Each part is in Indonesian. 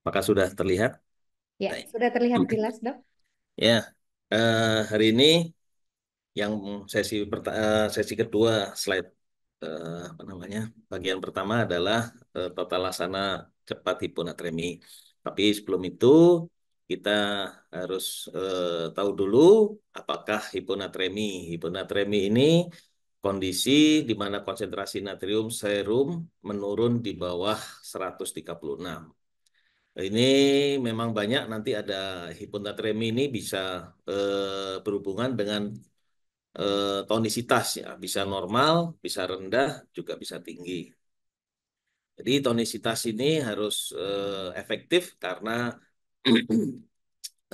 Apakah sudah terlihat? Ya, Baik. sudah terlihat jelas, Dok. Ya, hari ini yang sesi kedua slide apa namanya? Bagian pertama adalah tata laksana cepat hiponatremi. Tapi sebelum itu kita harus tahu dulu apakah hiponatremi. Hiponatremi ini kondisi di mana konsentrasi natrium serum menurun di bawah 136. Ini memang banyak nanti ada hiponatremi ini bisa berhubungan dengan tonisitas ya, bisa normal, bisa rendah, juga bisa tinggi. Jadi tonisitas ini harus efektif karena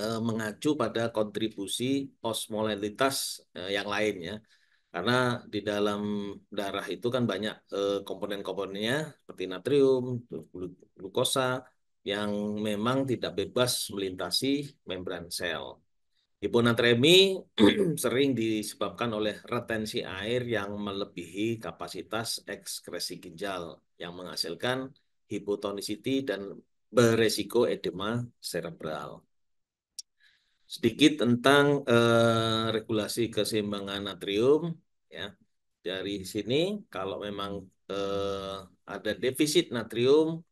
mengacu pada kontribusi osmolaritas yang lain ya. Karena di dalam darah itu kan banyak komponen-komponennya seperti natrium, glukosa yang memang tidak bebas melintasi membran sel. Hiponatremi sering disebabkan oleh retensi air yang melebihi kapasitas ekskresi ginjal yang menghasilkan hipotonicity dan beresiko edema cerebral. Sedikit tentang regulasi keseimbangan natrium ya. Dari sini kalau memang ada defisit natrium,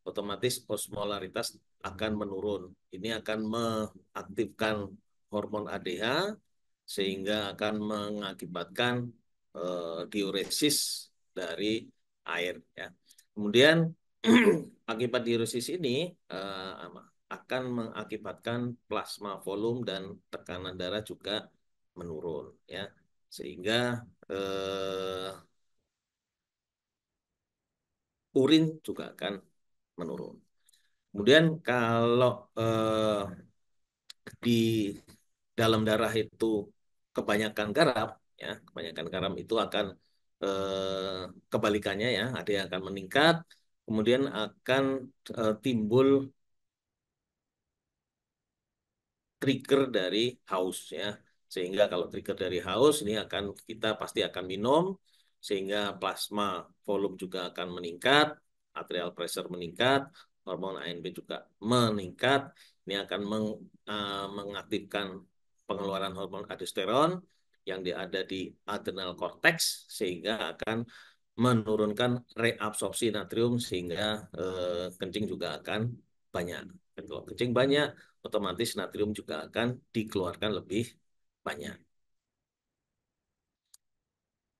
otomatis osmolaritas akan menurun. Ini akan mengaktifkan hormon ADH sehingga akan mengakibatkan diuresis dari air ya. Kemudian akibat diuresis ini akan mengakibatkan plasma volume dan tekanan darah juga menurun ya. Sehingga urin juga akan menurun. Kemudian kalau di dalam darah itu kebanyakan garam, ya, kebanyakan garam itu akan kebalikannya ya, ada yang akan meningkat, kemudian akan timbul trigger dari haus ya. Sehingga kalau trigger dari haus ini kita pasti akan minum sehingga plasma volume juga akan meningkat, arterial pressure meningkat, hormon ANP juga meningkat. Ini akan mengaktifkan pengeluaran hormon aldosteron yang ada di adrenal cortex sehingga akan menurunkan reabsorpsi natrium sehingga kencing juga akan banyak. Dan kalau kencing banyak, otomatis natrium juga akan dikeluarkan lebih banyak.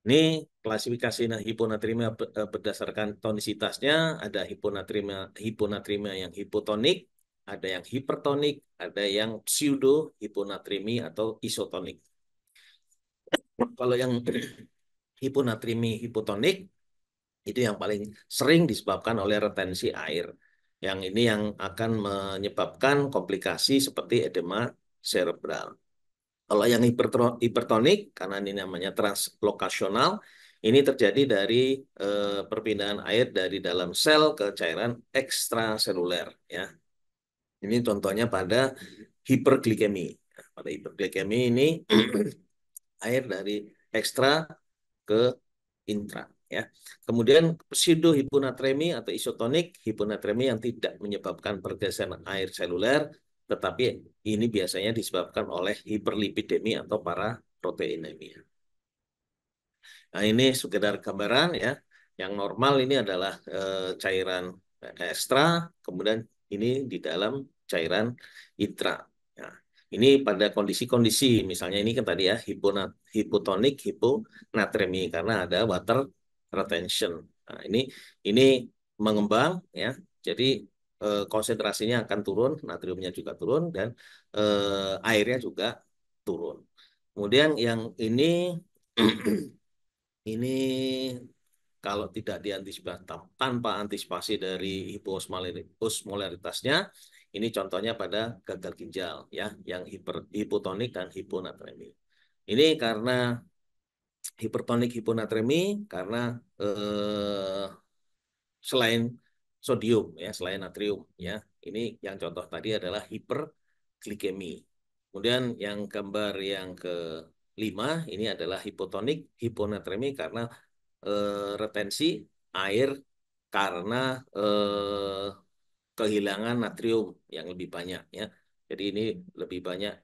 Ini klasifikasi hiponatremia berdasarkan tonisitasnya, ada hiponatremia yang hipotonik, ada yang hipertonik, ada yang pseudo hiponatremi atau isotonik. Kalau yang hiponatremi hipotonik itu yang paling sering disebabkan oleh retensi air. Yang ini yang akan menyebabkan komplikasi seperti edema cerebral. Kalau yang hipertonik, karena ini namanya translokasional, ini terjadi dari perpindahan air dari dalam sel ke cairan ekstraseluler. Ya, ini contohnya pada hiperglikemi. Pada hiperglikemi ini air dari ekstra ke intra. Ya. Kemudian pseudohiponatremi atau isotonik hiponatremi yang tidak menyebabkan pergeseran air seluler, tetapi ini biasanya disebabkan oleh hiperlipidemi atau paraproteinemia. Nah ini sekedar gambaran ya. Yang normal ini adalah cairan ekstra, kemudian ini di dalam cairan intra. Nah, ini pada kondisi-kondisi, misalnya ini kan tadi ya hipotonik, hiponatremi karena ada water retention. Nah, ini mengembang ya. Jadi konsentrasinya akan turun, natriumnya juga turun dan airnya juga turun. Kemudian yang ini ini kalau tidak diantisipasi tanpa antisipasi dari hiposmolaritasnya, ini contohnya pada gagal ginjal ya, yang hipotonik dan hiponatremi. Ini karena hipertonik hiponatremi karena selain sodium ya, selain natrium ya. Ini yang contoh tadi adalah hiperglikemi. Kemudian yang gambar yang kelima ini adalah hipotonik hiponatremi karena retensi air karena kehilangan natrium yang lebih banyak ya. Jadi ini lebih banyak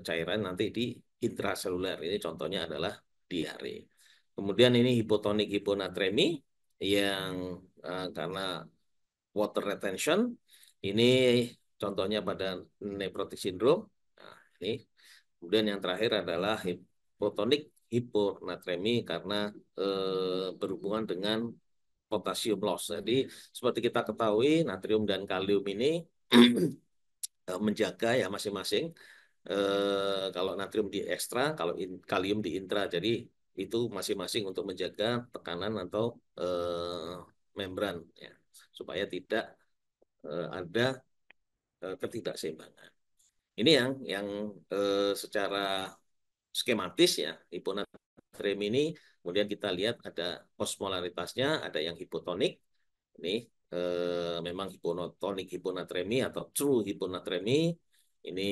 cairan nanti di intraseluler. Ini contohnya adalah diare. Kemudian ini hipotonik hiponatremi yang karena water retention. Ini contohnya pada nephrotic syndrome. Nah, ini. Kemudian yang terakhir adalah hipotonik hiponatremi karena berhubungan dengan potasium loss. Jadi seperti kita ketahui natrium dan kalium ini menjaga ya masing-masing. Kalau natrium di ekstra, kalau kalium di intra. Jadi itu masing-masing untuk menjaga tekanan atau membran ya, supaya tidak ada ketidakseimbangan. Ini yang secara skematis ya hiponatrem ini. Kemudian kita lihat ada osmolaritasnya, ada yang hipotonik. Ini memang hipotonik hiponatremi atau true hiponatremi. Ini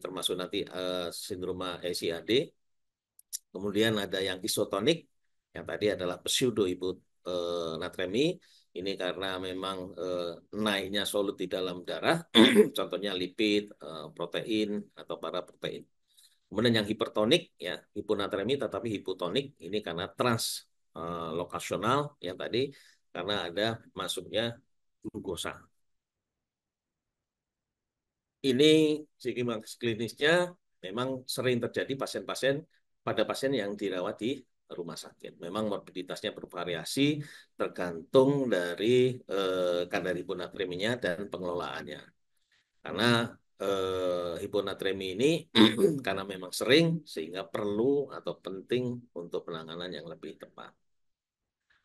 termasuk nanti sindroma ECAD. Kemudian ada yang isotonik, yang tadi adalah pseudo hiponatremi. Ini karena memang naiknya solut di dalam darah, contohnya lipid, protein, atau paraprotein. Kemudian yang hipertonik, ya hiponatremi tetapi hipotonik, ini karena translokasional yang tadi, karena ada masuknya glukosa. Ini psikologi klinisnya memang sering terjadi pada pasien yang dirawat di rumah sakit. Memang morbiditasnya bervariasi tergantung dari kadar hiponatreminya dan pengelolaannya. Karena hiponatremi ini karena memang sering sehingga perlu atau penting untuk penanganan yang lebih tepat.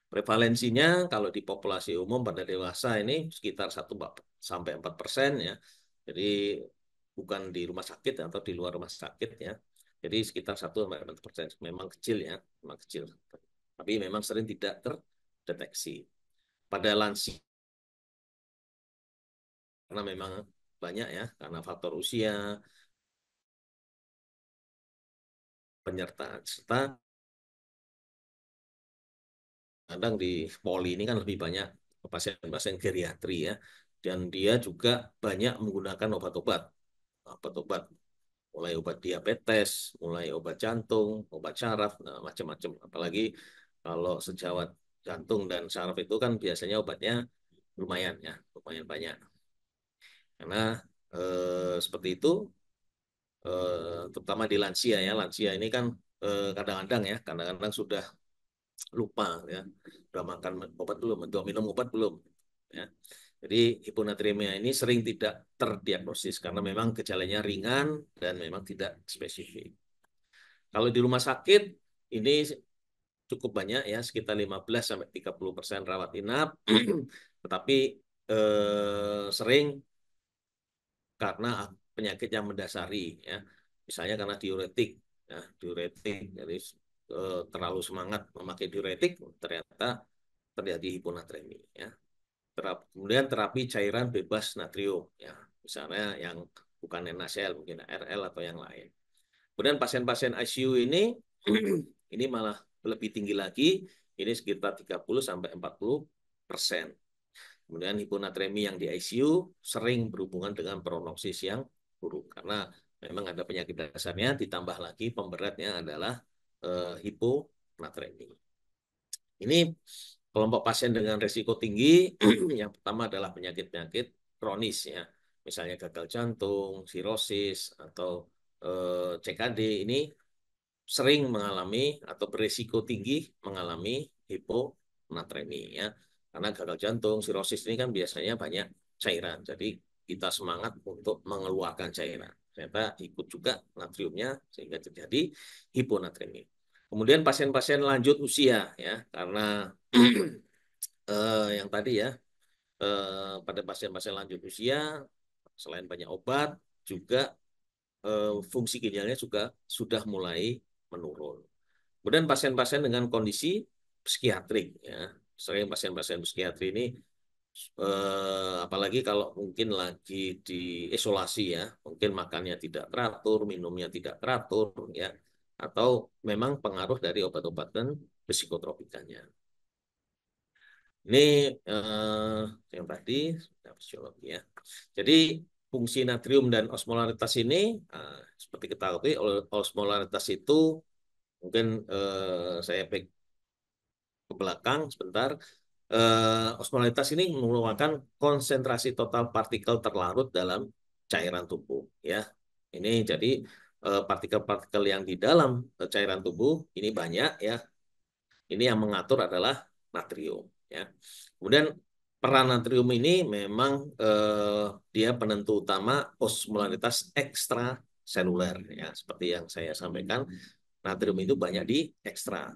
Prevalensinya kalau di populasi umum pada dewasa ini sekitar 1 sampai 4% ya. Jadi bukan di rumah sakit atau di luar rumah sakit ya. Jadi sekitar 1 sampai 4%. Memang kecil ya, memang kecil. Tapi memang sering tidak terdeteksi. Pada lansia karena memang banyak ya, karena faktor usia, penyertaan serta kadang di poli ini kan lebih banyak pasien-pasien geriatri ya, dan dia juga banyak menggunakan obat-obat, mulai obat diabetes, mulai obat jantung, obat syaraf, nah, macam-macam. Apalagi kalau sejawat jantung dan syaraf itu kan biasanya obatnya lumayan ya, lumayan banyak. Karena seperti itu, terutama di lansia ya, lansia ini kan kadang-kadang ya, kadang-kadang sudah lupa ya, udah makan obat belum, udah minum obat belum ya. Jadi hiponatremia ini sering tidak terdiagnosis karena memang gejalanya ringan dan memang tidak spesifik. Kalau di rumah sakit ini cukup banyak ya, sekitar 15 sampai 30% rawat inap, tetapi sering karena penyakit yang mendasari ya. Misalnya karena diuretik ya, diuretik jadi terlalu semangat memakai diuretik ternyata terjadi hiponatremi ya. Kemudian terapi cairan bebas natrium ya, misalnya yang bukan NaCl mungkin RL atau yang lain. Kemudian pasien-pasien ICU ini malah lebih tinggi lagi, ini sekitar 30 sampai 40%. Kemudian hiponatremi yang di ICU sering berhubungan dengan prognosis yang buruk karena memang ada penyakit dasarnya, ditambah lagi pemberatnya adalah hiponatremi. Ini kelompok pasien dengan risiko tinggi yang pertama adalah penyakit-penyakit kronis ya, misalnya gagal jantung, sirosis atau CKD ini sering mengalami atau berisiko tinggi mengalami hiponatremi ya. Karena gagal jantung, sirosis ini kan biasanya banyak cairan. Jadi kita semangat untuk mengeluarkan cairan. Ternyata ikut juga natriumnya sehingga terjadi hiponatremi. Kemudian pasien-pasien lanjut usia ya, karena yang tadi ya, pada pasien-pasien lanjut usia selain banyak obat juga fungsi ginjalnya juga sudah mulai menurun. Kemudian pasien-pasien dengan kondisi psikiatrik ya, sering pasien-pasien psikiatri ini apalagi kalau mungkin lagi diisolasi ya, mungkin makannya tidak teratur, minumnya tidak teratur ya, atau memang pengaruh dari obat-obatan psikotropikanya. Ini yang tadi fisiologi ya. Jadi fungsi natrium dan osmolaritas ini seperti kita ketahui, osmolaritas itu mungkin saya back ke belakang sebentar. Osmolaritas ini merupakan konsentrasi total partikel terlarut dalam cairan tubuh ya. Ini jadi partikel-partikel yang di dalam cairan tubuh ini banyak ya. Ini yang mengatur adalah natrium ya. Kemudian peran natrium ini memang dia penentu utama osmolaritas ekstraseluler ya. Seperti yang saya sampaikan, natrium itu banyak di ekstra.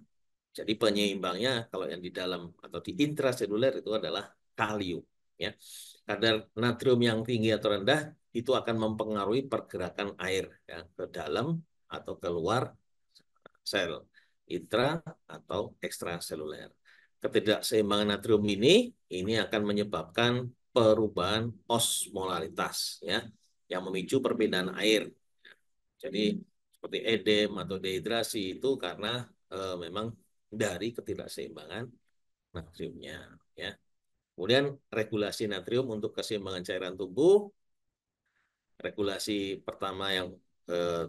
Jadi penyeimbangnya kalau yang di dalam atau di intraseluler itu adalah kalium ya. Kadar natrium yang tinggi atau rendah itu akan mempengaruhi pergerakan air ya, ke dalam atau keluar sel intra atau ekstraseluler. Ketidakseimbangan natrium ini akan menyebabkan perubahan osmolaritas ya, yang memicu perpindahan air. Jadi seperti edem atau dehidrasi itu karena memang dari ketidakseimbangan natriumnya ya. Kemudian regulasi natrium untuk keseimbangan cairan tubuh. Regulasi pertama yang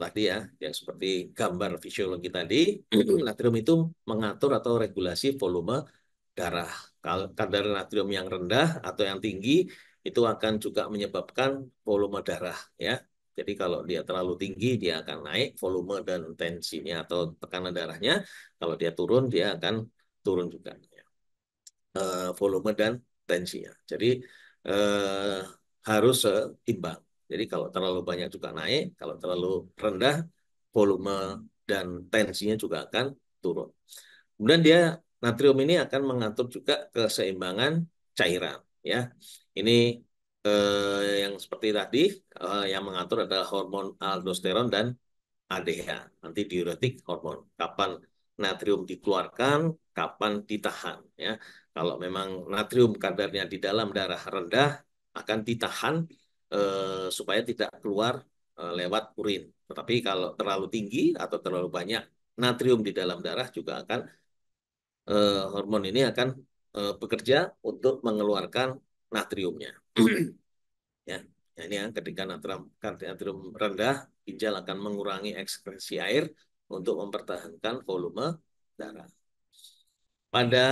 tadi ya, yang seperti gambar fisiologi tadi, natrium itu mengatur atau regulasi volume darah. Kalau kadar natrium yang rendah atau yang tinggi itu akan juga menyebabkan volume darah ya. Jadi kalau dia terlalu tinggi dia akan naik volume dan tensinya atau tekanan darahnya. Kalau dia turun dia akan turun juga ya. Volume dan tensinya. Jadi eh, harus seimbang. Jadi kalau terlalu banyak juga naik, kalau terlalu rendah volume dan tensinya juga akan turun. Kemudian dia natrium ini akan mengatur juga keseimbangan cairan ya. Ini yang seperti tadi yang mengatur adalah hormon aldosteron dan ADH, antidiuretik hormon. Kapan natrium dikeluarkan, kapan ditahan ya. Kalau memang natrium kadarnya di dalam darah rendah akan ditahan supaya tidak keluar lewat urin. Tetapi kalau terlalu tinggi atau terlalu banyak natrium di dalam darah juga akan hormon ini akan bekerja untuk mengeluarkan natriumnya. Ya, nah, ini ya, ketika natrium rendah, ginjal akan mengurangi ekskresi air untuk mempertahankan volume darah. Pada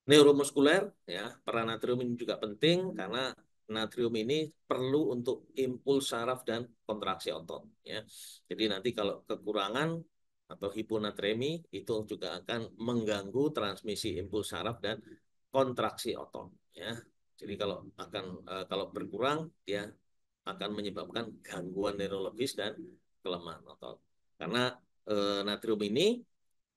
neuromuskuler, ya, peran natrium ini juga penting karena natrium ini perlu untuk impuls saraf dan kontraksi otot. Ya, jadi nanti kalau kekurangan atau hiponatremi itu juga akan mengganggu transmisi impuls saraf dan kontraksi otot. Ya, jadi kalau berkurang dia akan menyebabkan gangguan neurologis dan kelemahan otot. Karena natrium ini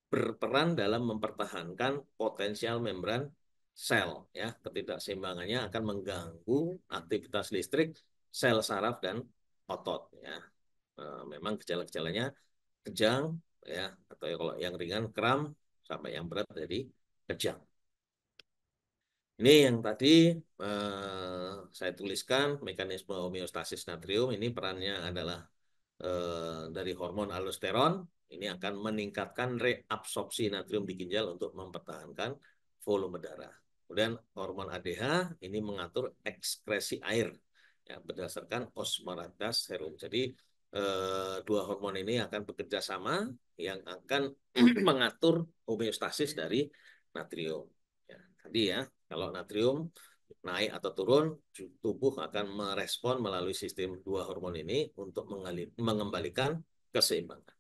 berperan dalam mempertahankan potensial membran sel ya. Ketidakseimbangannya akan mengganggu aktivitas listrik sel saraf dan otot ya. Memang gejala-gejalanya kejang ya, atau kalau yang ringan kram sampai yang berat jadi kejang. Ini yang tadi saya tuliskan mekanisme homeostasis natrium. Ini perannya adalah dari hormon aldosteron. Ini akan meningkatkan reabsorpsi natrium di ginjal untuk mempertahankan volume darah. Kemudian hormon ADH ini mengatur ekskresi air ya, berdasarkan osmolaritas serum. Jadi dua hormon ini akan bekerja sama yang akan mengatur homeostasis dari natrium. Ya, tadi ya, kalau natrium naik atau turun, tubuh akan merespon melalui sistem dua hormon ini untuk mengembalikan keseimbangan.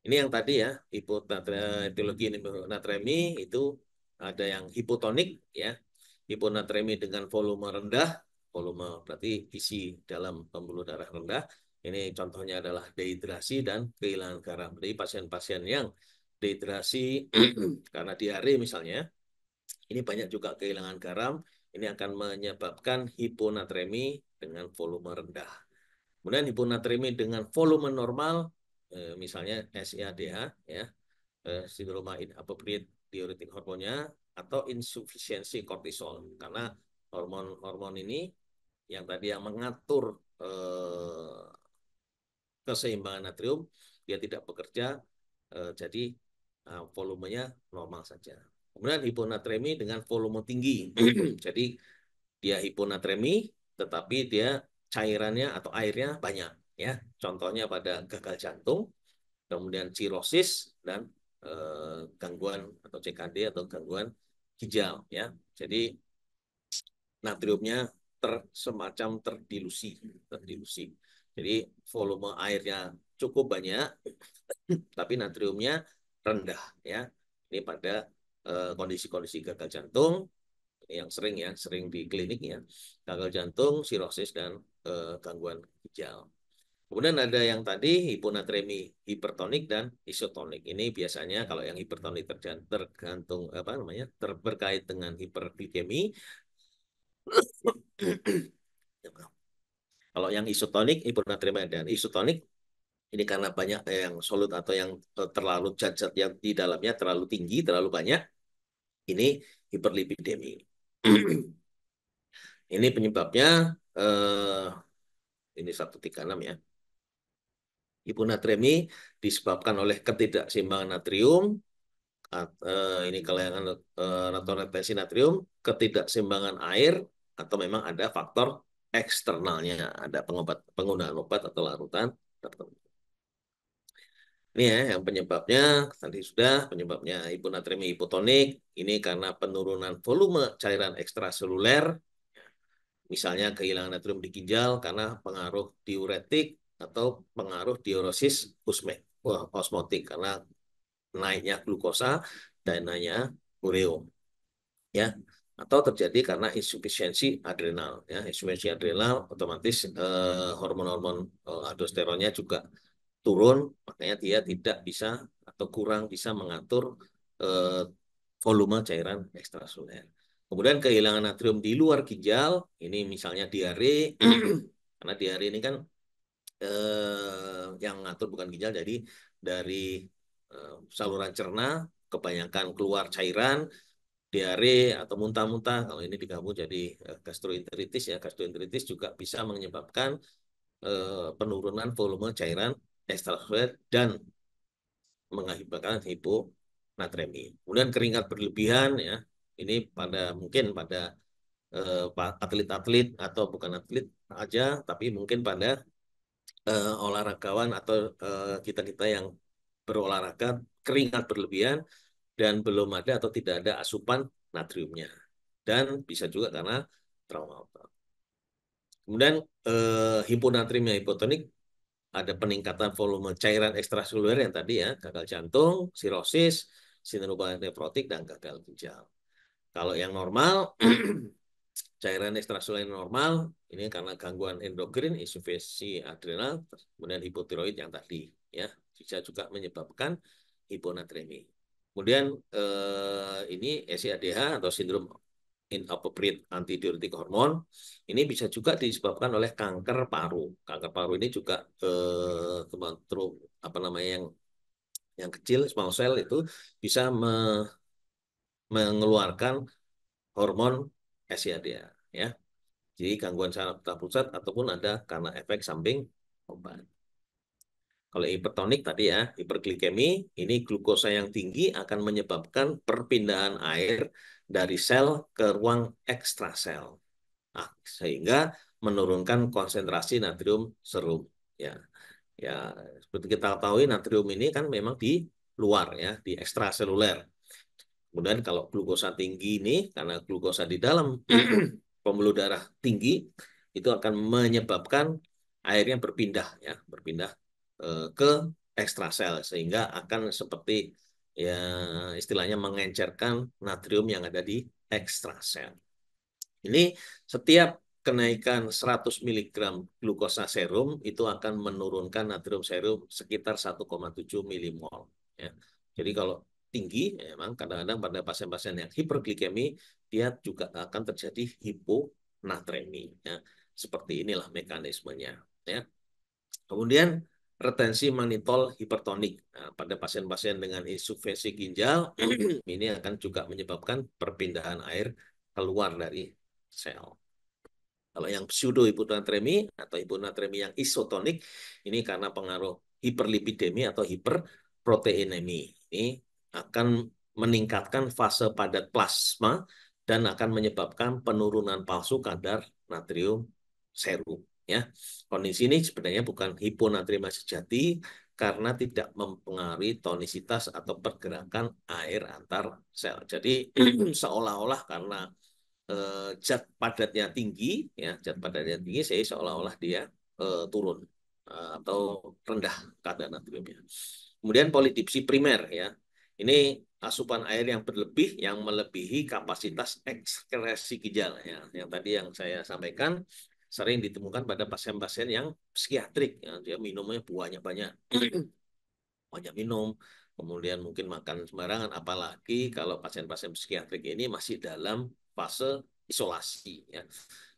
Ini yang tadi ya, hiponatremi natremi itu ada yang hipotonik ya, hiponatremi dengan volume rendah, volume berarti isi dalam pembuluh darah rendah. Ini contohnya adalah dehidrasi dan kehilangan garam. Jadi pasien-pasien yang dehidrasi karena diare misalnya, ini banyak juga kehilangan garam. Ini akan menyebabkan hiponatremi dengan volume rendah. Kemudian hiponatremi dengan volume normal, misalnya SIADH, ya, sindroma inappropriate diuretik hormonnya, atau insufisiensi kortisol. Karena hormon-hormon ini yang tadi yang mengatur keseimbangan natrium, dia tidak bekerja, jadi volumenya normal saja. Kemudian hiponatremi dengan volume tinggi. Jadi dia hiponatremi, tetapi dia cairannya atau airnya banyak. Ya, contohnya pada gagal jantung, kemudian sirosis dan gangguan atau CKD atau gangguan ginjal. Ya, jadi natriumnya semacam terdilusi. Jadi volume airnya cukup banyak, tapi natriumnya rendah. Ya, ini pada kondisi-kondisi gagal jantung yang sering di klinik ya, gagal jantung, sirosis dan gangguan ginjal. Kemudian ada yang tadi hiponatremi hipertonik dan isotonik. Ini biasanya kalau yang hipertonik tergantung apa namanya berkait dengan hiperglikemi. Kalau yang isotonik, hiponatremia dan isotonik ini karena banyak yang solut atau yang terlalu zat-zat yang di dalamnya terlalu tinggi, terlalu banyak. Ini hiperlipidemi. Ini penyebabnya ini 136 ya. Hiponatremi disebabkan oleh ketidakseimbangan natrium, ini kelainan atau retensi natrium, ketidakseimbangan air, atau memang ada faktor eksternalnya, ada penggunaan obat atau larutan tertentu. Ini ya yang penyebabnya tadi sudah penyebabnya hiponatremi hipotonik. Ini karena penurunan volume cairan ekstraseluler, misalnya kehilangan natrium di ginjal karena pengaruh diuretik atau pengaruh diuresis osmotik karena naiknya glukosa dan naiknya ureum ya, atau terjadi karena insufisiensi adrenal ya. Insufisiensi adrenal otomatis hormon-hormon aldosteronnya juga turun, makanya dia tidak bisa atau kurang bisa mengatur eh, volume cairan ekstraseluler. Kemudian kehilangan natrium di luar ginjal, ini misalnya diare, karena diare ini kan yang mengatur bukan ginjal, jadi dari saluran cerna kebanyakan keluar cairan, diare atau muntah-muntah. Kalau ini digabung jadi gastroenteritis ya, gastroenteritis juga bisa menyebabkan penurunan volume cairan ekstraseluler dan mengakibatkan hiponatremi. Kemudian keringat berlebihan ya, ini mungkin pada atlet-atlet atau bukan atlet aja, tapi mungkin pada olahragawan atau kita-kita yang berolahraga keringat berlebihan dan belum ada atau tidak ada asupan natriumnya. Dan bisa juga karena trauma otot. Kemudian hiponatremia hipotonik ada peningkatan volume cairan ekstraseluler yang tadi ya, gagal jantung, sirosis, sindrom nefrotik, dan gagal ginjal. Kalau yang normal, cairan ekstraseluler normal, ini karena gangguan endokrin, insufisiensi adrenal, kemudian hipotiroid yang tadi, ya bisa juga menyebabkan hiponatremi. Kemudian ini SIADH atau sindrom inappropriate antidiuretic hormone, ini bisa juga disebabkan oleh kanker paru. Kanker paru ini juga apa namanya yang kecil, small cell itu bisa mengeluarkan hormon SIADH, ya. Jadi gangguan saraf pusat ataupun ada karena efek samping obat. Kalau hipertonik tadi ya, hiperglikemi, ini glukosa yang tinggi akan menyebabkan perpindahan air dari sel ke ruang ekstrasel. Nah, sehingga menurunkan konsentrasi natrium serum. Ya, ya seperti kita ketahui natrium ini kan memang di luar ya, di ekstraseluler. Kemudian kalau glukosa tinggi ini, karena glukosa di dalam pembuluh darah tinggi, itu akan menyebabkan airnya berpindah ya, berpindah ke ekstrasel sehingga akan seperti ya istilahnya mengencerkan natrium yang ada di ekstrasel. Ini setiap kenaikan 100 mg glukosa serum itu akan menurunkan natrium serum sekitar 1,7 milimol. Ya. Jadi kalau tinggi, ya memang kadang-kadang pada pasien-pasien yang hiperglikemi, dia juga akan terjadi hiponatremi. Ya. Seperti inilah mekanismenya. Ya. Kemudian retensi manitol hipertonik. Nah, pada pasien-pasien dengan insufisiensi ginjal, ini akan juga menyebabkan perpindahan air keluar dari sel. Kalau yang pseudo hiponatremi atau hiponatremi yang isotonik, ini karena pengaruh hiperlipidemi atau hiperproteinemi. Ini akan meningkatkan fase padat plasma dan akan menyebabkan penurunan palsu kadar natrium serum. Ya, kondisi ini sebenarnya bukan hiponatremia sejati karena tidak mempengaruhi tonisitas atau pergerakan air antar sel. Jadi seolah-olah karena zat padatnya tinggi, ya zat padatnya tinggi, saya seolah-olah dia turun atau rendah kadar natriumnya. Kemudian polidipsi primer, ya, ini asupan air yang berlebih yang melebihi kapasitas ekskresi ginjal, ya, yang tadi yang saya sampaikan sering ditemukan pada pasien-pasien yang psikiatrik, ya, dia minumnya banyak-banyak, banyak minum, kemudian mungkin makan sembarangan, apalagi kalau pasien-pasien psikiatrik ini masih dalam fase isolasi. Ya.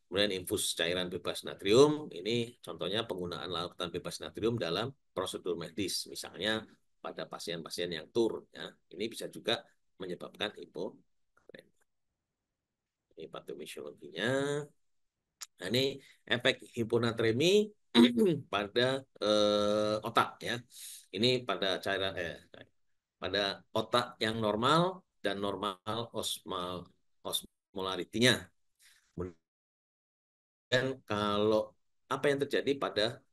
Kemudian infus cairan bebas natrium, ini contohnya penggunaan larutan bebas natrium dalam prosedur medis, misalnya pada pasien-pasien yang tur. Ya. Ini bisa juga menyebabkan hiponatremia. Ini patofisiologinya. Nah, ini efek hiponatremi pada otak, ya. Ini pada cairan pada otak yang normal dan normal osmolaritinya. Dan kalau apa yang terjadi pada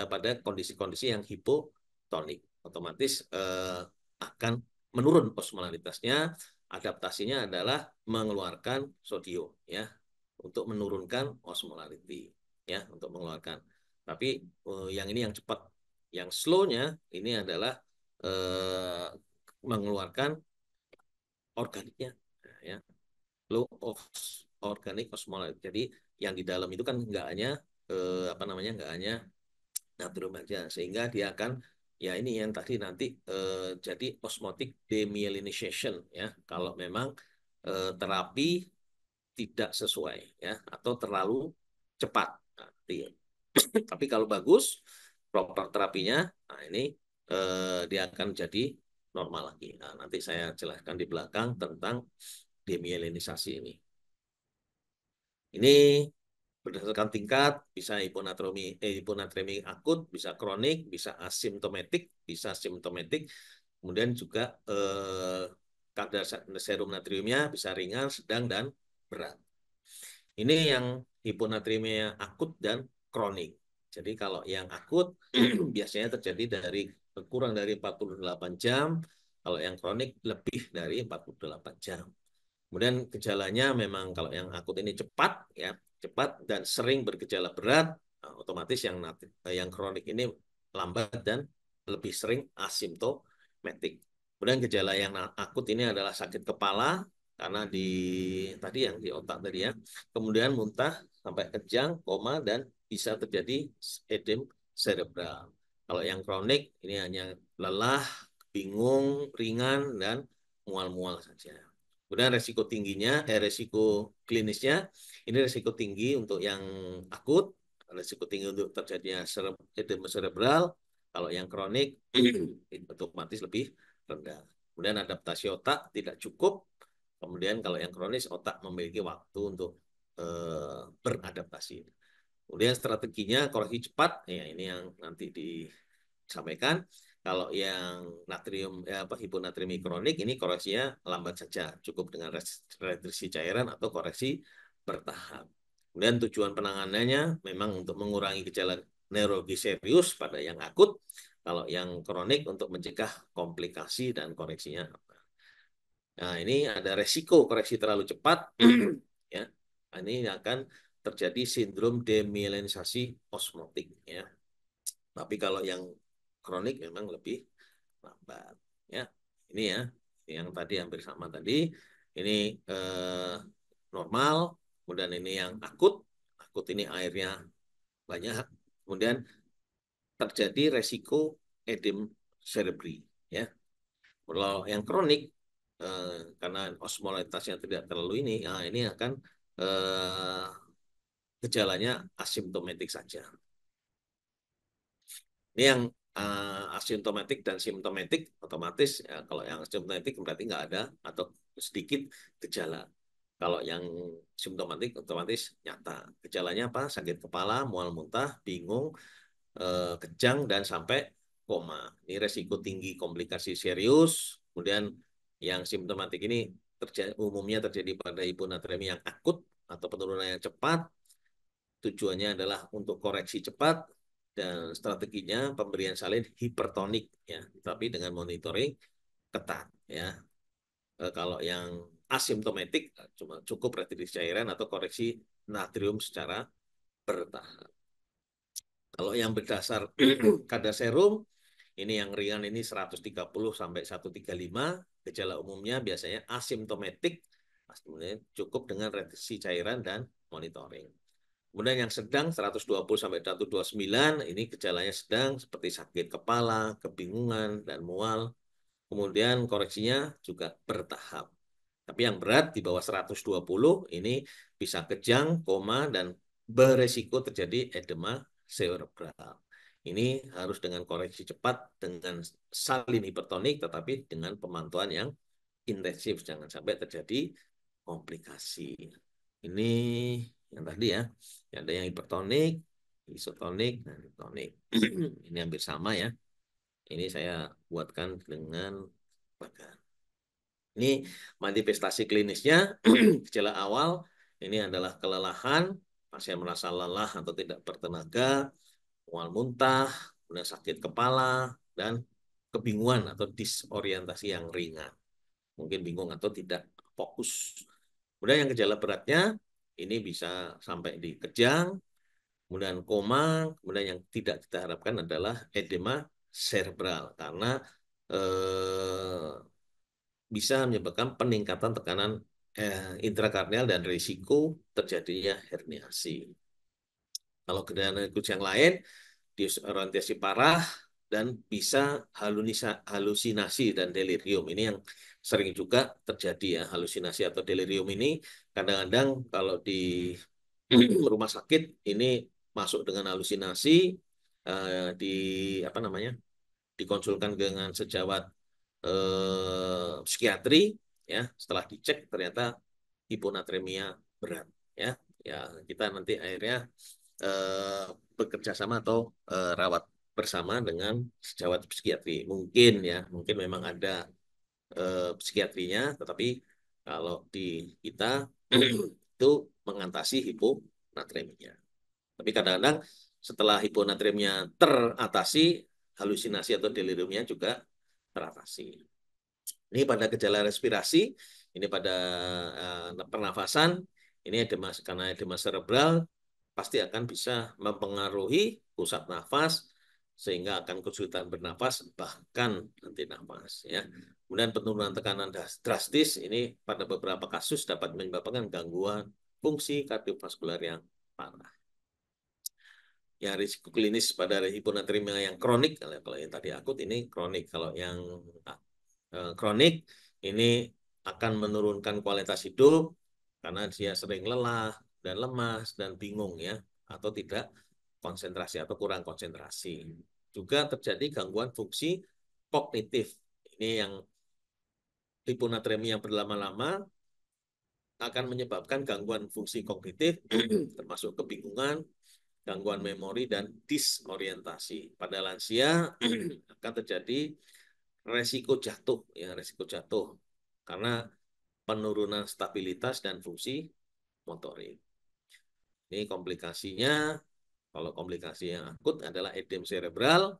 pada kondisi-kondisi yang hipotonik, otomatis akan menurun osmolaritasnya. Adaptasinya adalah mengeluarkan sodium, ya, untuk menurunkan osmolarity, ya, untuk mengeluarkan. Tapi yang ini yang cepat, yang slow-nya ini adalah eh, mengeluarkan organiknya, ya, low of organic osmolarity. Jadi yang di dalam itu kan nggak hanya apa namanya, nggak hanya natrium aja, sehingga dia akan, ya, ini yang tadi nanti jadi osmotic demyelinization, ya, kalau memang terapi tidak sesuai, ya, atau terlalu cepat. Nanti. Tapi kalau bagus proper terapinya, nah ini dia akan jadi normal lagi. Nah, nanti saya jelaskan di belakang tentang demyelinisasi ini. Ini berdasarkan tingkat, bisa hiponatremi akut, bisa kronik, bisa asimptomatik, bisa simptomatik. Kemudian juga kadar serum natriumnya bisa ringan, sedang, dan berat. Ini yang hiponatremia akut dan kronik. Jadi kalau yang akut biasanya terjadi dari kurang dari 48 jam, kalau yang kronik lebih dari 48 jam. Kemudian gejalanya memang kalau yang akut ini cepat, ya, cepat dan sering bergejala berat. Nah, otomatis yang kronik ini lambat dan lebih sering asimptomatik. Kemudian gejala yang akut ini adalah sakit kepala karena tadi yang di otak tadi, ya. Kemudian muntah sampai kejang, koma, dan bisa terjadi edem cerebral. Kalau yang kronik ini hanya lelah, bingung, ringan, dan mual-mual saja. Kemudian resiko klinisnya, ini resiko tinggi untuk yang akut, resiko tinggi untuk terjadinya edema cerebral. Kalau yang kronik, otomatis lebih rendah. Kemudian adaptasi otak tidak cukup. Kemudian kalau yang kronis, otak memiliki waktu untuk beradaptasi. Kemudian strateginya koreksi cepat, ya ini yang nanti disampaikan. Kalau yang hiponatremi kronik ini koreksinya lambat saja, cukup dengan restriksi cairan atau koreksi bertahap. Kemudian tujuan penanganannya memang untuk mengurangi gejala neurologi serius pada yang akut, kalau yang kronik untuk mencegah komplikasi dan koreksinya. Nah, ini ada resiko koreksi terlalu cepat, ya. Ini akan terjadi sindrom demyelinisasi osmotik, ya. Tapi kalau yang kronik memang lebih lambat, ya. Ini, ya, yang tadi hampir sama tadi. Ini normal, kemudian ini yang akut. Akut ini airnya banyak. Kemudian terjadi resiko edem cerebri, ya. Kalau yang kronik karena osmolaritasnya tidak terlalu ini, nah ini akan eh, gejalanya asimptomatik saja. Ini yang asimptomatik dan simptomatik, otomatis, ya, kalau yang asimptomatik berarti nggak ada atau sedikit gejala. Kalau yang simptomatik otomatis nyata. Gejalanya apa? Sakit kepala, mual muntah, bingung, kejang, dan sampai koma. Ini resiko tinggi komplikasi serius. Kemudian Yang simptomatik ini umumnya terjadi pada hiponatremia yang akut atau penurunan yang cepat. Tujuannya adalah untuk koreksi cepat dan strateginya pemberian salin hipertonik ya, tapi dengan monitoring ketat ya. Kalau yang asimptomatik cuma cukup retensi cairan atau koreksi natrium secara bertahap. Kalau yang berdasar kadar serum, ini yang ringan ini 130 sampai 135, gejala umumnya biasanya asimptomatik, cukup dengan retensi cairan dan monitoring. Kemudian yang sedang 120 sampai 129, ini gejalanya sedang seperti sakit kepala, kebingungan, dan mual. Kemudian koreksinya juga bertahap. Tapi yang berat di bawah 120 ini bisa kejang, koma, dan beresiko terjadi edema cerebral. Ini harus dengan koreksi cepat, dengan salin hipertonik, tetapi dengan pemantauan yang intensif. Jangan sampai terjadi komplikasi. Ini yang tadi ya. Ada yang hipertonik, isotonik, dan tonik. Ini hampir sama ya. Ini saya buatkan dengan bagan. Ini manifestasi klinisnya, gejala awal, ini adalah kelelahan, pasien merasa lelah atau tidak bertenaga, mual muntah, kemudian sakit kepala, dan kebingungan atau disorientasi yang ringan. Mungkin bingung atau tidak fokus. Kemudian yang gejala beratnya, ini bisa sampai di kejang, kemudian koma, kemudian yang tidak kita harapkan adalah edema cerebral, karena eh, bisa menyebabkan peningkatan tekanan intrakardial dan risiko terjadinya herniasi. Kalau gejala yang lain, disorientasi parah dan bisa halusinasi dan delirium. Ini yang sering juga terjadi ya, halusinasi atau delirium ini kadang-kadang kalau di rumah sakit ini masuk dengan halusinasi, di apa namanya, dikonsulkan dengan sejawat psikiatri ya, setelah dicek ternyata hiponatremia berat ya. Ya, kita nanti akhirnya eh, bekerja sama atau rawat bersama dengan sejawat psikiatri. Mungkin ya, mungkin memang ada psikiatrinya, tetapi kalau di kita itu mengatasi hiponatremia. Tapi kadang-kadang setelah hiponatremia teratasi, halusinasi atau deliriumnya juga teratasi. Ini pada gejala respirasi, ini pada pernafasan, ini edema, karena edema cerebral pasti akan bisa mempengaruhi pusat nafas sehingga akan kesulitan bernafas bahkan henti nafas ya. Kemudian penurunan tekanan drastis ini pada beberapa kasus dapat menyebabkan gangguan fungsi kardiovaskular yang parah. Ya, risiko klinis pada hiponatremia yang kronik, kalau yang tadi akut ini kronik. Kalau yang kronik ini akan menurunkan kualitas hidup karena dia sering lelah dan lemas dan bingung ya, atau tidak konsentrasi atau kurang konsentrasi. Juga terjadi gangguan fungsi kognitif. Ini yang hiponatremia yang berlama-lama akan menyebabkan gangguan fungsi kognitif termasuk kebingungan, gangguan memori, dan disorientasi. Pada lansia akan terjadi resiko jatuh, ya resiko jatuh karena penurunan stabilitas dan fungsi motorik. Ini komplikasinya, kalau komplikasi yang akut adalah edem cerebral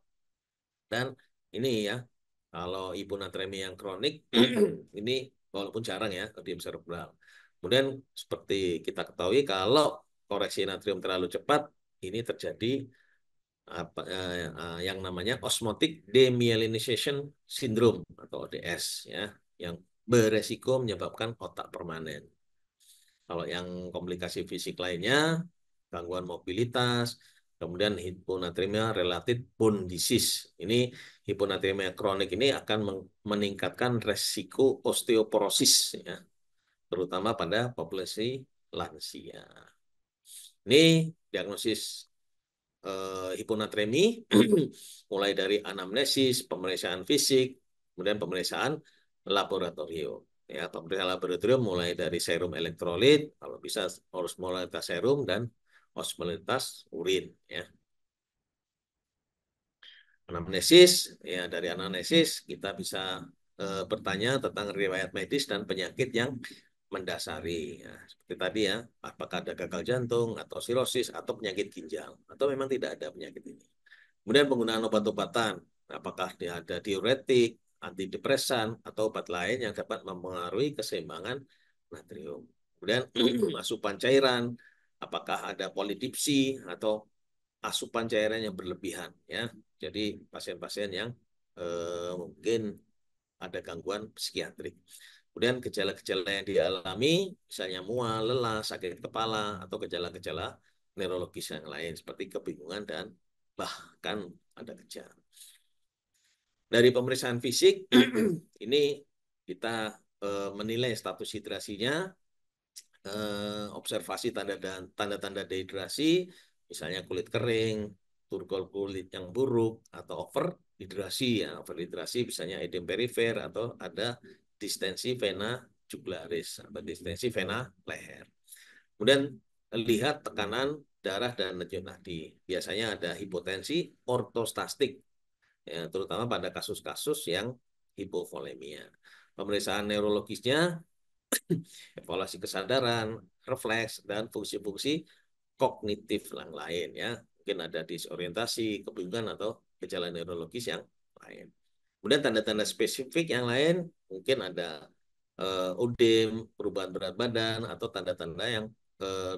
dan ini ya, kalau hiponatremia yang kronik ini walaupun jarang ya edem cerebral. Kemudian seperti kita ketahui kalau koreksi natrium terlalu cepat ini terjadi yang namanya osmotic demyelination syndrome atau ODS ya, yang beresiko menyebabkan otak permanen. Kalau yang komplikasi fisik lainnya, gangguan mobilitas, kemudian hiponatremia related bone disease. Ini hiponatremia kronik ini akan meningkatkan resiko osteoporosis ya, terutama pada populasi lansia. Ini diagnosis hiponatremi mulai dari anamnesis, pemeriksaan fisik, kemudian pemeriksaan laboratorium. Ya, pemeriksaan laboratorium mulai dari serum elektrolit, kalau bisa osmolitas serum dan osmolitas urin. Ya. Anamnesis, ya dari anamnesis kita bisa bertanya tentang riwayat medis dan penyakit yang mendasari. Ya, seperti tadi ya, apakah ada gagal jantung atau sirosis atau penyakit ginjal atau memang tidak ada penyakit ini. Kemudian penggunaan obat-obatan, apakah dia ada diuretik, antidepresan atau obat lain yang dapat mempengaruhi keseimbangan natrium. Kemudian asupan cairan, apakah ada polidipsi atau asupan cairan yang berlebihan ya. Jadi pasien-pasien yang mungkin ada gangguan psikiatrik. Kemudian gejala-gejala yang dialami, misalnya mual, lelah, sakit kepala, atau gejala-gejala neurologis yang lain, seperti kebingungan dan bahkan ada kejang. Dari pemeriksaan fisik, ini kita menilai status hidrasinya, observasi tanda-tanda dehidrasi, misalnya kulit kering, turgor kulit yang buruk, atau overhidrasi. Ya, overhidrasi misalnya edem perifer atau ada distensi vena jugularis atau distensi vena leher. Kemudian lihat tekanan darah dan denyut nadi. Biasanya ada hipotensi ortostastik, ya, terutama pada kasus-kasus yang hipovolemia. Pemeriksaan neurologisnya, evaluasi kesadaran, refleks, dan fungsi-fungsi kognitif yang lain ya. Mungkin ada disorientasi, kebingungan atau gejala neurologis yang lain. Kemudian tanda-tanda spesifik yang lain mungkin ada udem, perubahan berat badan atau tanda-tanda yang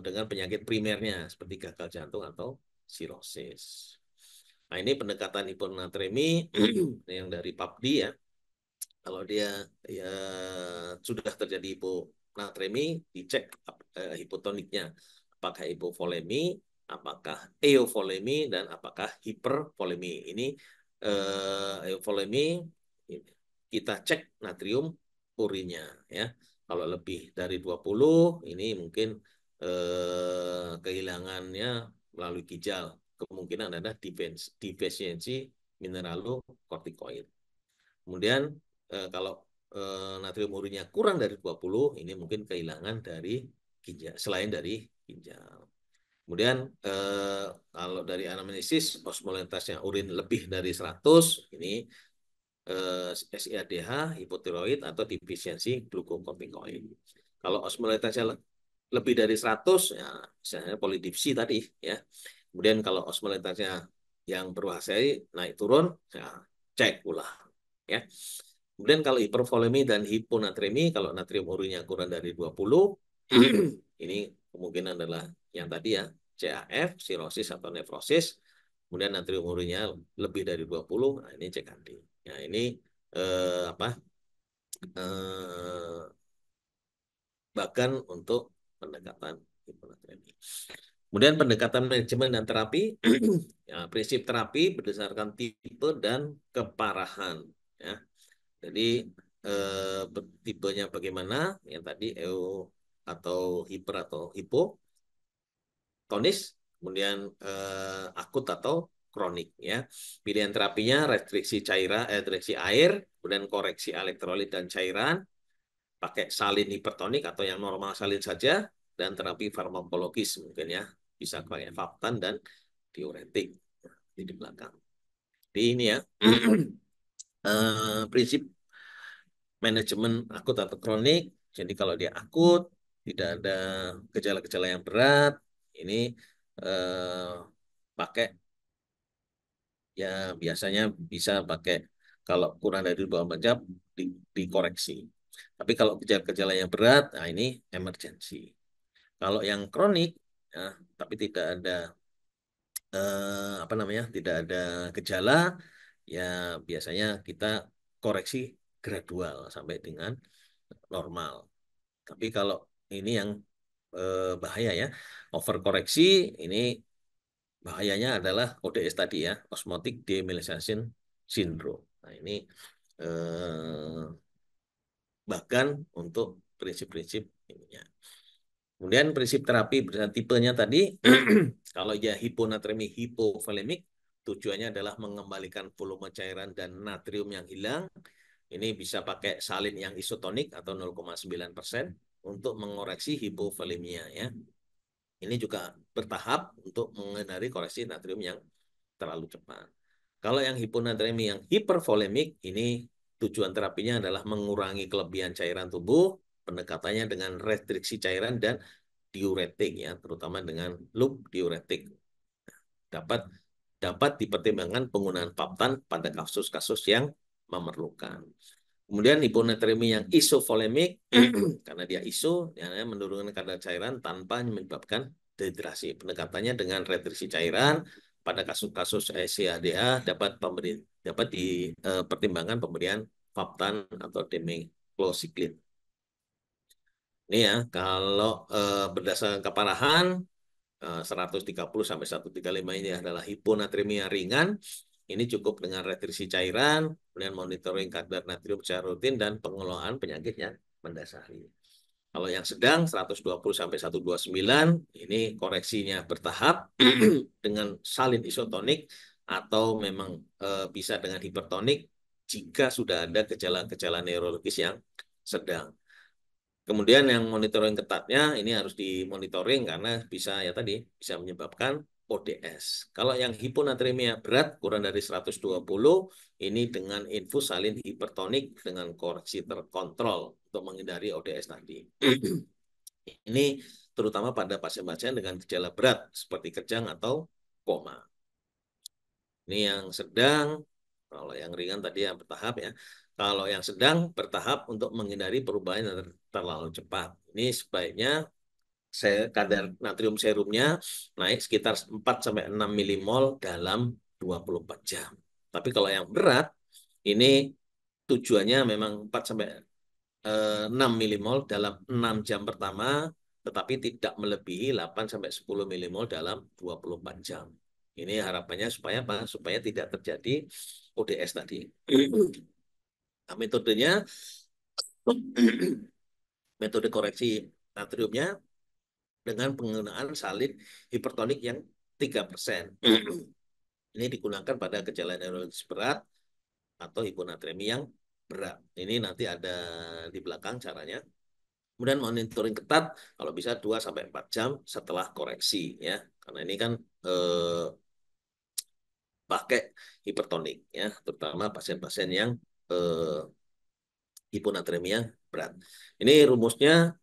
dengan penyakit primernya seperti gagal jantung atau sirosis. Nah, ini pendekatan hiponatremi yang dari PAPDI ya. Kalau dia ya sudah terjadi hiponatremi, dicek hipotoniknya. Apakah hipovolemi, apakah euvolemi, dan apakah hipervolemi. Ini euvolemi, kita cek natrium urinnya. Ya. Kalau lebih dari 20, ini mungkin kehilangannya melalui ginjal. Kemungkinan ada defisiensi mineralokortikoid. Kemudian kalau natrium urinnya kurang dari 20, ini mungkin kehilangan dari ginjal, selain dari ginjal. Kemudian kalau dari anamnesis, osmolitasnya urin lebih dari 100, ini SIADH, hipotiroid, atau defisiensi glukokortikoid. Kalau osmolitasnya lebih dari 100, ya, misalnya polidipsi tadi, ya. Kemudian kalau osmolitasnya yang berwasai naik turun, ya, cek ulang. Ya. Kemudian kalau hipervolemi dan hiponatremi, kalau natrium urinnya kurang dari 20, ini kemungkinan adalah yang tadi ya, CAF, sirosis atau nefrosis. Kemudian natrium urinnya lebih dari 20, nah ini CKD. Ya, ini apa? Eh, bahkan untuk pendekatan hiponatremi. Kemudian pendekatan manajemen dan terapi, ya, prinsip terapi berdasarkan tipe dan keparahan. Ya. Jadi tipenya bagaimana? Yang tadi EU atau hiper atau hipotonis, kemudian akut atau kronik. Ya. Pilihan terapinya restriksi air, kemudian koreksi elektrolit dan cairan, pakai salin hipertonik atau yang normal salin saja, dan terapi farmakologis mungkin ya, bisa pakai Vaptan dan diuretik di belakang. Di ini ya, prinsip manajemen akut atau kronik. Jadi kalau dia akut, tidak ada gejala-gejala yang berat, ini eh, pakai ya biasanya bisa pakai kalau kurang dari 24 jam dikoreksi. Tapi kalau gejala-gejala yang berat, nah ini emergensi. Kalau yang kronik, ya, tapi tidak ada apa namanya, tidak ada gejala, ya biasanya kita koreksi gradual sampai dengan normal. Tapi kalau ini yang bahaya ya, overkoreksi, ini bahayanya adalah ODS tadi ya, osmotic demyelination syndrome. Nah ini eh, bahkan untuk prinsip-prinsip ininya. Kemudian prinsip terapi berdasarkan tipenya tadi, kalau ya hiponatremi hipovolemik, tujuannya adalah mengembalikan volume cairan dan natrium yang hilang. Ini bisa pakai salin yang isotonik atau 0,9% untuk mengoreksi hipovolemia ya. Ini juga bertahap untuk menghindari koreksi natrium yang terlalu cepat. Kalau yang hiponatremi yang hipervolemik ini tujuan terapinya adalah mengurangi kelebihan cairan tubuh, pendekatannya dengan restriksi cairan dan diuretik ya, terutama dengan loop diuretik. Dapat dapat dipertimbangkan penggunaan Paptan pada kasus-kasus yang memerlukan. Kemudian hiponatremi yang isovolemik, karena dia iso, ya, menurunkan kadar cairan tanpa menyebabkan dehidrasi. Pendekatannya dengan restriksi cairan pada kasus-kasus SCADA dapat dipertimbangkan pemberian Paptan atau demeclocycline. Ini ya, kalau berdasarkan keparahan, 130 sampai 135 ini adalah hiponatremia ringan. Ini cukup dengan restriksi cairan, kemudian monitoring kadar natrium secara rutin dan pengelolaan penyakit yang mendasari. Kalau yang sedang 120 sampai 129 ini koreksinya bertahap dengan salin isotonik atau memang bisa dengan hipertonik jika sudah ada gejala-gejala neurologis yang sedang. Kemudian yang monitoring ketatnya ini harus dimonitoring karena bisa ya tadi bisa menyebabkan ODS. Kalau yang hiponatremia berat kurang dari 120 ini dengan infus salin hipertonik dengan koreksi terkontrol untuk menghindari ODS tadi. Ini terutama pada pasien-pasien dengan gejala berat seperti kejang atau koma. Ini yang sedang, kalau yang ringan tadi yang bertahap ya. Kalau yang sedang bertahap untuk menghindari perubahan yang terlalu cepat. Ini sebaiknya kadar natrium serumnya naik sekitar 4 sampai 6 milimol dalam 24 jam. Tapi kalau yang berat ini tujuannya memang 4 sampai 6 milimol dalam 6 jam pertama, tetapi tidak melebihi 8 sampai 10 milimol dalam 24 jam. Ini harapannya supaya apa? Supaya tidak terjadi ODS tadi. Nah, metode koreksi natriumnya dengan penggunaan salin hipertonik yang 3%. Ini digunakan pada gejala neurologis berat atau hiponatremi yang berat. Ini nanti ada di belakang caranya. Kemudian monitoring ketat kalau bisa 2 sampai 4 jam setelah koreksi ya. Karena ini kan pakai hipertonik ya, terutama pasien-pasien yang hiponatremia berat. Ini rumusnya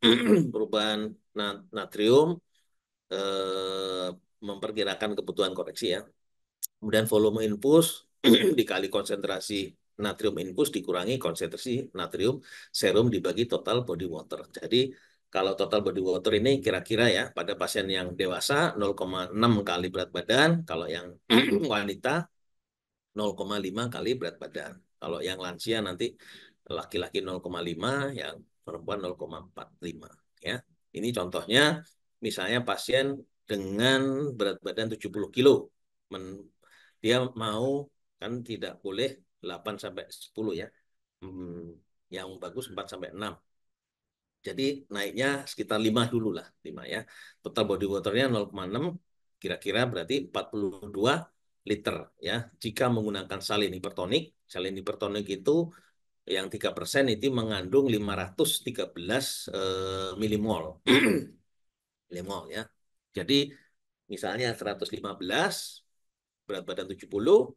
perubahan natrium eh, memperkirakan kebutuhan koreksi ya. Kemudian volume infus dikali konsentrasi natrium infus dikurangi konsentrasi natrium serum dibagi total body water. Jadi kalau total body water ini kira-kira ya pada pasien yang dewasa 0,6 kali berat badan, kalau yang wanita 0,5 kali berat badan. Kalau yang lansia nanti laki-laki 0,5, yang perempuan 0,45 ya. Ini contohnya misalnya pasien dengan berat badan 70 kilo. Dia mau kan tidak boleh 8 sampai 10 ya. Yang bagus 4 sampai 6. Jadi naiknya sekitar 5 dulu lah, 5 ya. Total body waternya 0,6, kira-kira berarti 42 liter ya. Jika menggunakan salin hipertonik itu yang 3% itu mengandung 513 milimol. Milimol ya. Jadi misalnya 115, berat badan 70,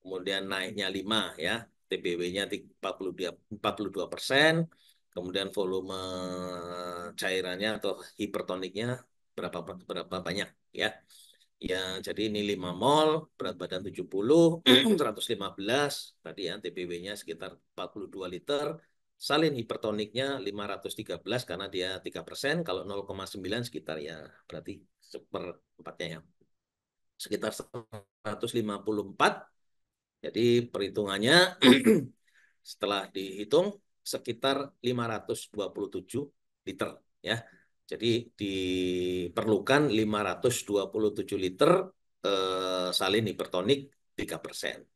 kemudian naiknya 5 ya, TBW-nya 42%, kemudian volume cairannya atau hipertoniknya berapa berapa banyak ya. Ya, jadi ini 5 mol, berat badan 70, 115, tadi ya TBW-nya sekitar 42 liter, salin hipertoniknya 513 karena dia 3%, kalau 0,9 sekitar ya berarti seperempatnya ya. Sekitar 154. Jadi perhitungannya setelah dihitung sekitar 527 liter ya. Jadi diperlukan 527 liter salin hipertonik 3%.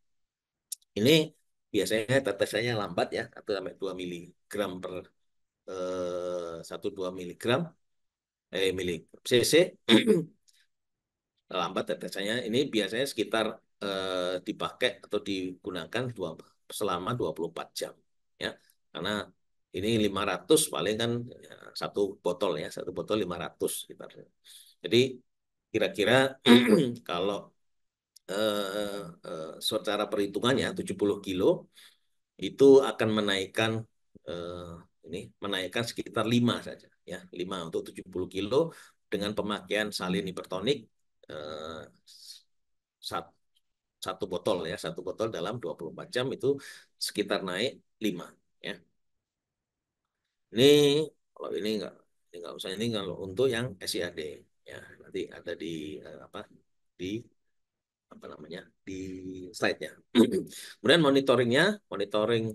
Ini biasanya tetesannya lambat ya, 1 sampai 2 miligram per 1-2 miligram cc. Lambat tetesannya ini biasanya sekitar dipakai atau digunakan selama 24 jam ya. Karena ini 500 paling kan ya, satu botol ya, satu botol 500 gitu. Jadi kira-kira kalau secara perhitungannya 70 kilo itu akan menaikkan eh, ini menaikkan sekitar 5 saja ya, 5 untuk 70 kilo dengan pemakaian salin hipertonik eh, sat- satu botol ya, satu botol dalam 24 jam itu sekitar naik 5 ya. Ini kalau ini nggak usah, ini kalau untuk yang SIAD ya, nanti ada di apa di apa namanya di slide-nya. Kemudian monitoring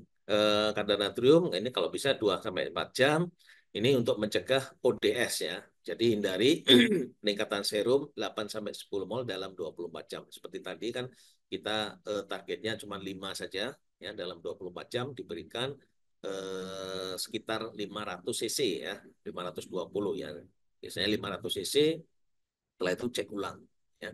kadar natrium ini kalau bisa 2 sampai 4 jam. Ini untuk mencegah ODS ya. Jadi hindari peningkatan serum 8 sampai 10 mol dalam 24 jam. Seperti tadi kan kita targetnya cuma 5 saja ya, dalam 24 jam diberikan sekitar 500 cc ya, 520 ya. Biasanya 500 cc, setelah itu cek ulang ya.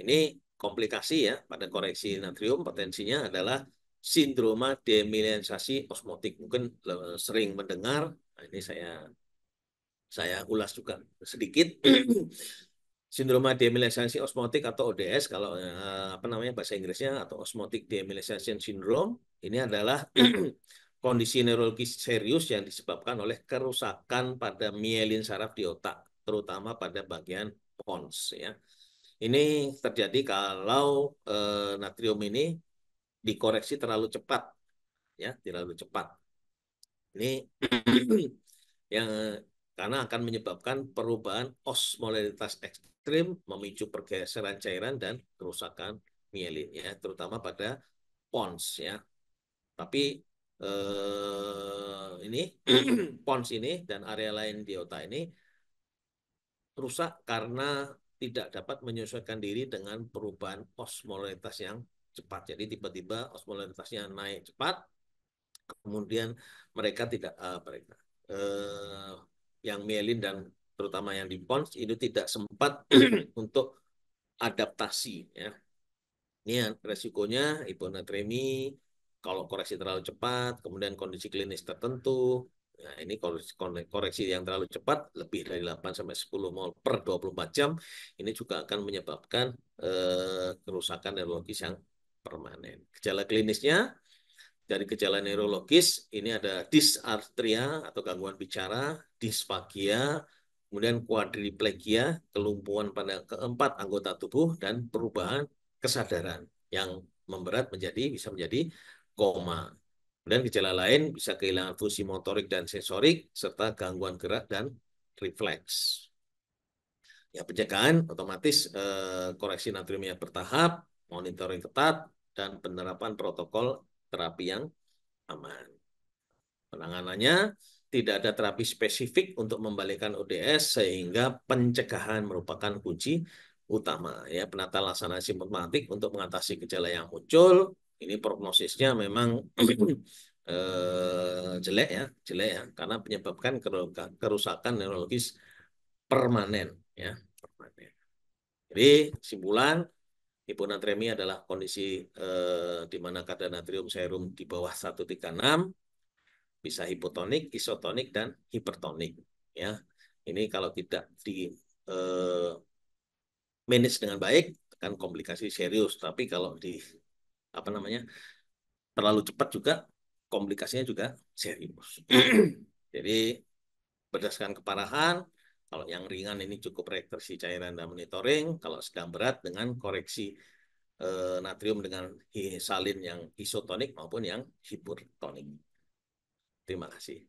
Ini komplikasi ya pada koreksi natrium, potensinya adalah sindroma demilinisasi osmotik. Mungkin sering mendengar, nah ini saya ulas juga sedikit. Sindroma demyelinasi osmotik atau ODS kalau apa namanya bahasa Inggrisnya, atau osmotic demyelination syndrome, ini adalah kondisi neurologis serius yang disebabkan oleh kerusakan pada mielin saraf di otak, terutama pada bagian pons ya. Ini terjadi kalau natrium ini dikoreksi terlalu cepat ya, terlalu cepat. Ini yang karena akan menyebabkan perubahan osmolaritas ekstrim, memicu pergeseran cairan dan kerusakan mielin ya, terutama pada pons ya. Tapi ini pons ini dan area lain di otak ini rusak karena tidak dapat menyesuaikan diri dengan perubahan osmolaritas yang cepat. Jadi tiba-tiba osmolaritasnya naik cepat, kemudian mereka tidak mereka eh, yang mielin dan terutama yang di pons itu tidak sempat untuk adaptasi ya. Ini resikonya hiponatremi kalau koreksi terlalu cepat, kemudian kondisi klinis tertentu. Nah, ini koreksi yang terlalu cepat lebih dari 8 sampai 10 mol per 24 jam ini juga akan menyebabkan kerusakan neurologis yang permanen. Gejala klinisnya dari gejala neurologis ini ada dysarthria atau gangguan bicara, disfagia, kemudian quadriplegia, kelumpuhan pada keempat anggota tubuh, dan perubahan kesadaran yang memberat bisa menjadi koma. Dan gejala lain bisa kehilangan fungsi motorik dan sensorik, serta gangguan gerak dan refleks. Ya, pencegahan otomatis koreksi natriumnya bertahap, monitoring ketat, dan penerapan protokol terapi yang aman. Penanganannya tidak ada terapi spesifik untuk membalikkan ODS sehingga pencegahan merupakan kunci utama ya, penata laksana simptomatik untuk mengatasi gejala yang muncul. Ini prognosisnya memang jelek ya karena menyebabkan kerusakan neurologis permanen ya, permanen. Jadi kesimpulan, hiponatremi adalah kondisi di mana kadar natrium serum di bawah 136, bisa hipotonik, isotonik, dan hipertonik. Ya, ini kalau tidak di eh, manage dengan baik akan komplikasi serius. Tapi kalau di apa namanya terlalu cepat juga komplikasinya juga serius. Jadi berdasarkan keparahan, kalau yang ringan ini cukup reaksi cairan dan monitoring. Kalau sedang berat dengan koreksi natrium dengan salin yang isotonik maupun yang hipertonik. Terima kasih.